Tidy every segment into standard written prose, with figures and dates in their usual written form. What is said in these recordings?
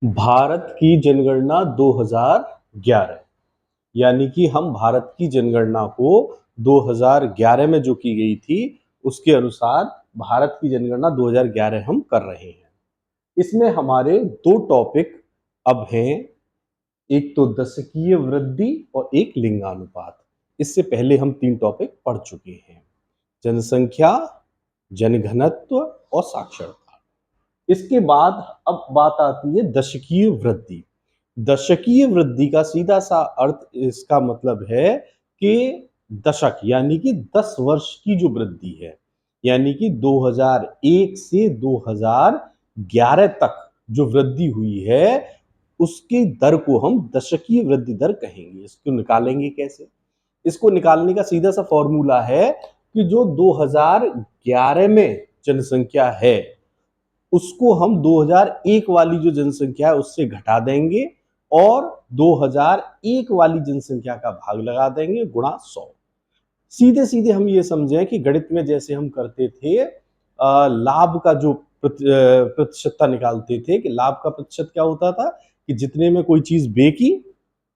भारत की जनगणना 2011 यानी कि हम भारत की जनगणना को 2011 में जो की गई थी उसके अनुसार भारत की जनगणना 2011 हम कर रहे हैं। इसमें हमारे दो टॉपिक अब हैं, एक तो दशकीय वृद्धि और एक लिंगानुपात। इससे पहले हम 3 टॉपिक पढ़ चुके हैं, जनसंख्या, जनघनत्व और साक्षरता। इसके बाद अब बात आती है दशकीय वृद्धि। दशकीय वृद्धि का सीधा सा अर्थ इसका मतलब है कि दशक यानी कि 10 वर्ष की जो वृद्धि है, यानी कि 2001 से 2011 तक जो वृद्धि हुई है उसकी दर को हम दशकीय वृद्धि दर कहेंगे। इसको निकालेंगे कैसे? इसको निकालने का सीधा सा फॉर्मूला है कि जो 2011 में जनसंख्या है उसको हम 2001 वाली जो जनसंख्या है उससे घटा देंगे और 2001 वाली जनसंख्या का भाग लगा देंगे गुणा 100। सीधे सीधे हम ये समझें कि गणित में जैसे हम करते थे लाभ का जो प्रतिशतता निकालते थे कि लाभ का प्रतिशत क्या होता था कि जितने में कोई चीज बेची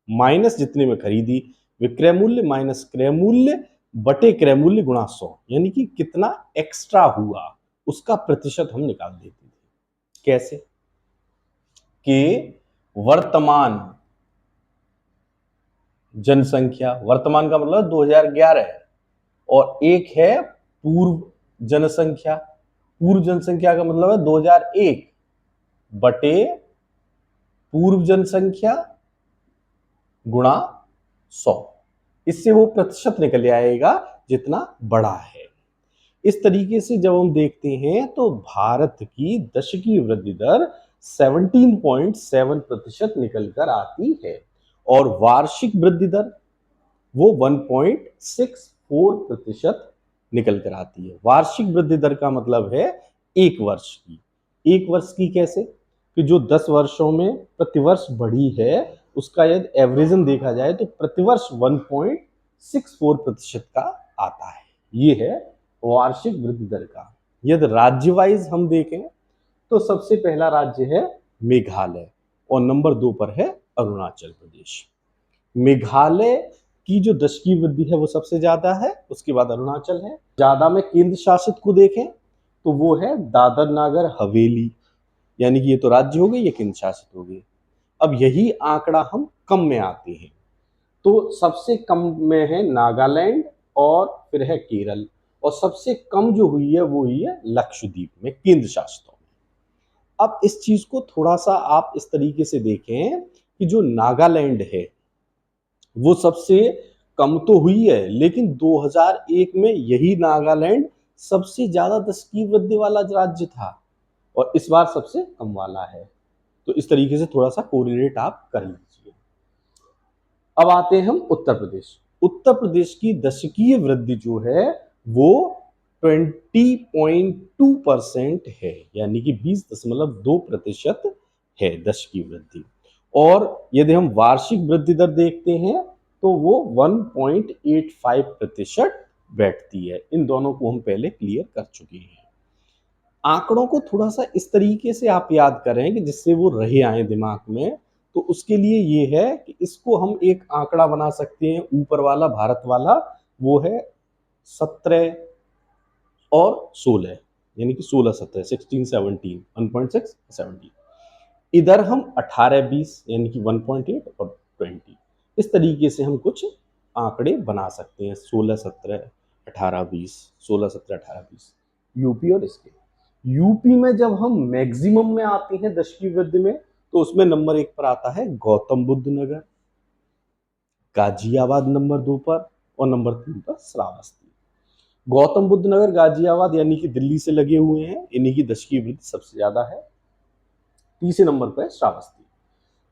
माइनस जितने में खरीदी, विक्रय मूल्य माइनस क्रय मूल्य बटे क्रय मूल्य गुणा 100, यानी कि कितना एक्स्ट्रा हुआ उसका प्रतिशत हम निकाल देते थे। कैसे? कि वर्तमान जनसंख्या, वर्तमान का मतलब 2011 है, और एक है पूर्व जनसंख्या। पूर्व जनसंख्या का मतलब है 2001 बटे पूर्व जनसंख्या गुणा 100। इससे वो प्रतिशत निकल आएगा जितना बड़ा है। इस तरीके से जब हम देखते हैं तो भारत की दशकीय वृद्धि दर 17.7% निकल कर आती है और वार्षिक वृद्धि दर वो 1.64% निकल कर आती है। वार्षिक वृद्धि दर का मतलब है एक वर्ष की। एक वर्ष की कैसे? कि जो 10 वर्षों में प्रतिवर्ष बढ़ी है उसका यदि एवरेजन देखा जाए तो प्रतिवर्ष 1.64% का आता है। ये है वार्षिक वृद्धि दर का। यदि राज्य वाइज हम देखें तो सबसे पहला राज्य है मेघालय और नंबर 2 पर है अरुणाचल प्रदेश। मेघालय की जो दशकीय वृद्धि है वो सबसे ज्यादा है, उसके बाद अरुणाचल है। ज्यादा में केंद्र शासित को देखें तो वो है दादर नागर हवेली, यानी कि ये तो राज्य हो गए, ये केंद्र शासित हो गए। अब यही आंकड़ा हम कम में आते हैं तो सबसे कम में है नागालैंड और फिर है केरल, और सबसे कम जो हुई है वो हुई है लक्षद्वीप में, केंद्र शासितों में। अब इस चीज को थोड़ा सा आप इस तरीके से देखें कि जो नागालैंड है वो सबसे कम तो हुई है, लेकिन 2001 में यही नागालैंड सबसे ज्यादा दशकीय वृद्धि वाला राज्य था और इस बार सबसे कम वाला है। तो इस तरीके से थोड़ा सा कोरिलेट आप कर लीजिए। अब आते हैं हम उत्तर प्रदेश। उत्तर प्रदेश की दशकीय वृद्धि जो है वो 20.2% है, यानी कि 20.2% है दशकीय वृद्धि। और यदि हम वार्षिक वृद्धि दर देखते हैं तो वो 1.85% बैठती है। इन दोनों को हम पहले क्लियर कर चुके हैं। आंकड़ों को थोड़ा सा इस तरीके से आप याद करें कि जिससे वो रहे आए दिमाग में। तो उसके लिए ये है कि इसको हम एक आंकड़ा बना सकते हैं, ऊपर वाला भारत वाला वो है 17 और 16, यानी कि 16 17 16 17 1.6 17। इधर हम 18 20 यानी कि 1.8 और 20, इस तरीके से हम कुछ आंकड़े बना सकते हैं। 16 17 18 20 16 17 18 20 यूपी और इसके। यूपी में जब हम मैक्सिमम में आते हैं दशकीय वृद्धि में तो उसमें नंबर 1 पर आता है गौतम बुद्ध नगर, गाजियाबाद नंबर 2 पर और नंबर 3 पर श्रावस्ती। गौतम बुद्ध नगर गाजियाबाद यानी कि दिल्ली से लगे हुए हैं, इन्हीं की दशकीय वृद्धि सबसे ज्यादा है। तीसरे नंबर पर श्रावस्ती।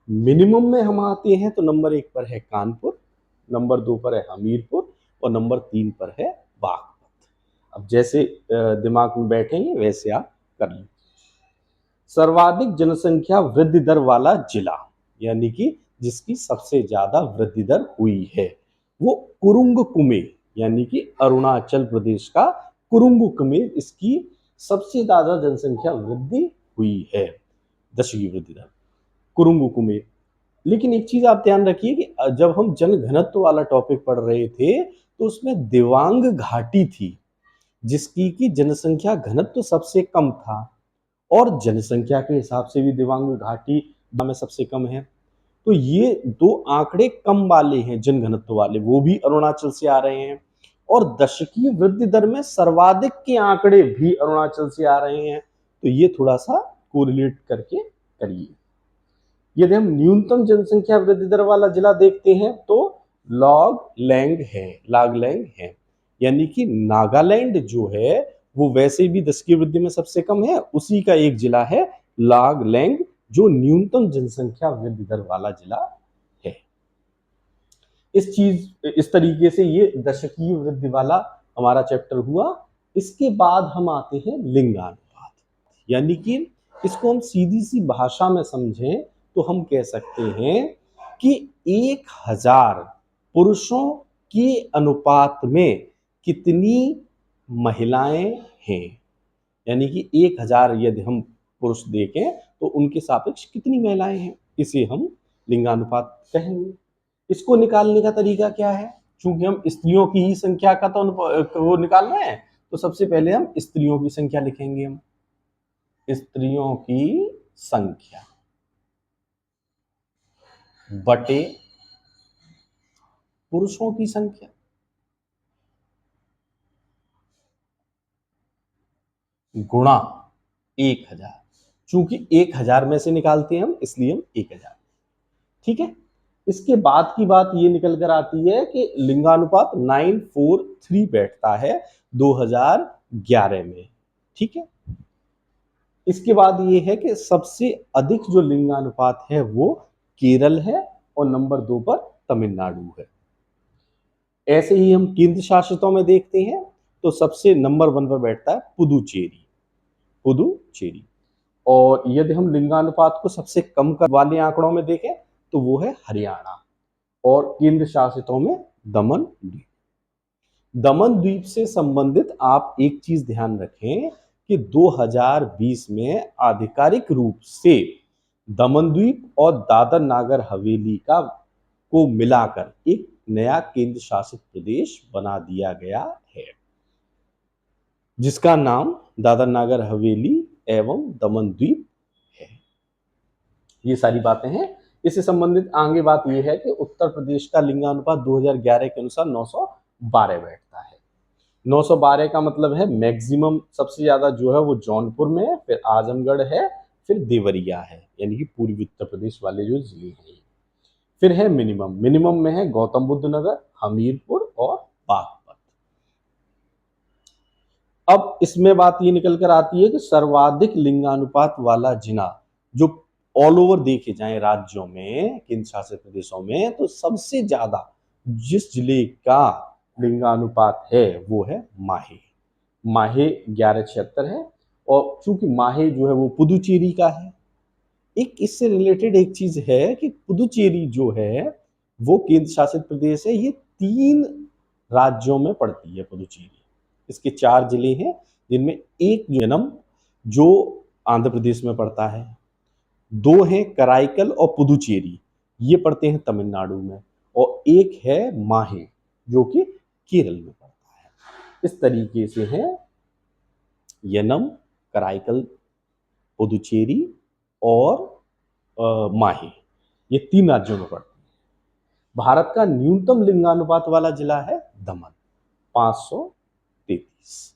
मिनिमम में हम आते हैं तो नंबर 1 पर है कानपुर, नंबर 2 पर है हमीरपुर और नंबर 3 पर है बागपत। अब जैसे दिमाग में बैठेंगे वैसे आप कर लीजिए। सर्वाधिक जनसंख्या वृद्धि दर वाला जिला, यानी कि जिसकी सबसे ज्यादा वृद्धि दर हुई है, वो कुरुंग कुमे, यानी कि अरुणाचल प्रदेश का कुरुंग कुमे, इसकी सबसे ज्यादा जनसंख्या वृद्धि हुई है दशकीय वृद्धि दर। कुरुंगुकुमे। लेकिन एक चीज आप ध्यान रखिए कि जब हम जनघनत्व वाला टॉपिक पढ़ रहे थे तो उसमें दिवांग घाटी थी जिसकी की जनसंख्या घनत्व सबसे कम था, और जनसंख्या के हिसाब से भी दिवांग घाटी में सबसे कम है। तो ये दो आंकड़े कम वाले हैं जनघनत्व वाले, वो भी अरुणाचल से आ रहे हैं, और दशकीय वृद्धि दर में सर्वाधिक के आंकड़े भी अरुणाचल से आ रहे हैं। तो ये थोड़ा सा कोरिलेट करके करिए। यदि हम न्यूनतम जनसंख्या वृद्धि दर वाला जिला देखते हैं तो लागलैंग है, यानी कि नागालैंड जो है वो वैसे भी दशकीय वृद्धि में सबसे कम है, उसी का एक जिला है लागलैंग जो न्यूनतम जनसंख्या वृद्धि दर वाला जिला है। इस तरीके से ये दशकीय वृद्धि वाला हमारा चैप्टर हुआ। इसके बाद हम आते हैं लिंगानुपात, यानी कि इसको हम सीधी सी भाषा में समझें तो हम कह सकते हैं कि 1000 पुरुषों के अनुपात में कितनी महिलाएं हैं, यानी कि 1000 यदि हम पुरुष देखें तो उनके सापेक्ष कितनी महिलाएं हैं, इसे हम लिंगानुपात कहेंगे। इसको निकालने का तरीका क्या है? चूंकि हम स्त्रियों की ही संख्या का तो वो निकालना है, तो सबसे पहले हम स्त्रियों की संख्या लिखेंगे। हम स्त्रियों की संख्या बटे पुरुषों की संख्या गुणा 1000। चूंकि 1000 में से निकालते हैं हम, इसलिए हम 1000। ठीक है। इसके बाद की बात ये निकल कर आती है कि लिंगानुपात 943 बैठता है 2011 में। ठीक है। इसके बाद ये है कि सबसे अधिक जो लिंगानुपात है वो केरल है और नंबर 2 पर तमिलनाडु है। ऐसे ही हम केंद्र शासितों में देखते हैं तो सबसे नंबर 1 पर बैठता है पुदुचेरी। और यदि हम लिंगानुपात को सबसे कम कर वाले आंकड़ों में देखें तो वो है हरियाणा, और केंद्र शासितों में दमन द्वीप। दमन द्वीप से संबंधित आप एक चीज ध्यान रखें कि 2020 में आधिकारिक रूप से दमन द्वीप और दादर नागर हवेली को मिलाकर एक नया केंद्र शासित प्रदेश बना दिया गया है, जिसका नाम दादर नागर हवेली एवं दमन द्वीप है। ये सारी बातें हैं। इससे संबंधित आगे बात यह है कि उत्तर प्रदेश का लिंगानुपात 2011 के अनुसार 912 बैठता है। 912 का मतलब है मैक्सिमम सबसे ज्यादा जो है वो जौनपुर में है, फिर आजमगढ़ है, फिर देवरिया है, यानी कि पूर्वी उत्तर प्रदेश वाले जो जिले हैं। फिर है मिनिमम में है गौतम बुद्ध नगर, हमीरपुर और बागपत। अब इसमें बात ये निकल कर आती है कि सर्वाधिक लिंगानुपात वाला जिला जो ऑल ओवर देखे जाए राज्यों में, केंद्र शासित प्रदेशों में, तो सबसे ज्यादा जिस जिले का लिंगानुपात है वो है माहे 1176 है। और चूंकि माहे जो है वो पुदुचेरी का है, एक इससे रिलेटेड एक चीज है कि पुदुचेरी जो है वो केंद्र शासित प्रदेश है, ये 3 राज्यों में पड़ती है पुदुचेरी। इसके 4 जिले हैं जिनमें एक जनम जो आंध्र प्रदेश में पड़ता है, 2 हैं कराईकल और पुदुचेरी, ये पड़ते हैं तमिलनाडु में, और एक है माहे जो कि केरल में पड़ता है। इस तरीके से है यनम, कराईकल, पुदुचेरी और माहे, ये 3 राज्यों में पड़ते हैं। भारत का न्यूनतम लिंगानुपात वाला जिला है दमन, 533।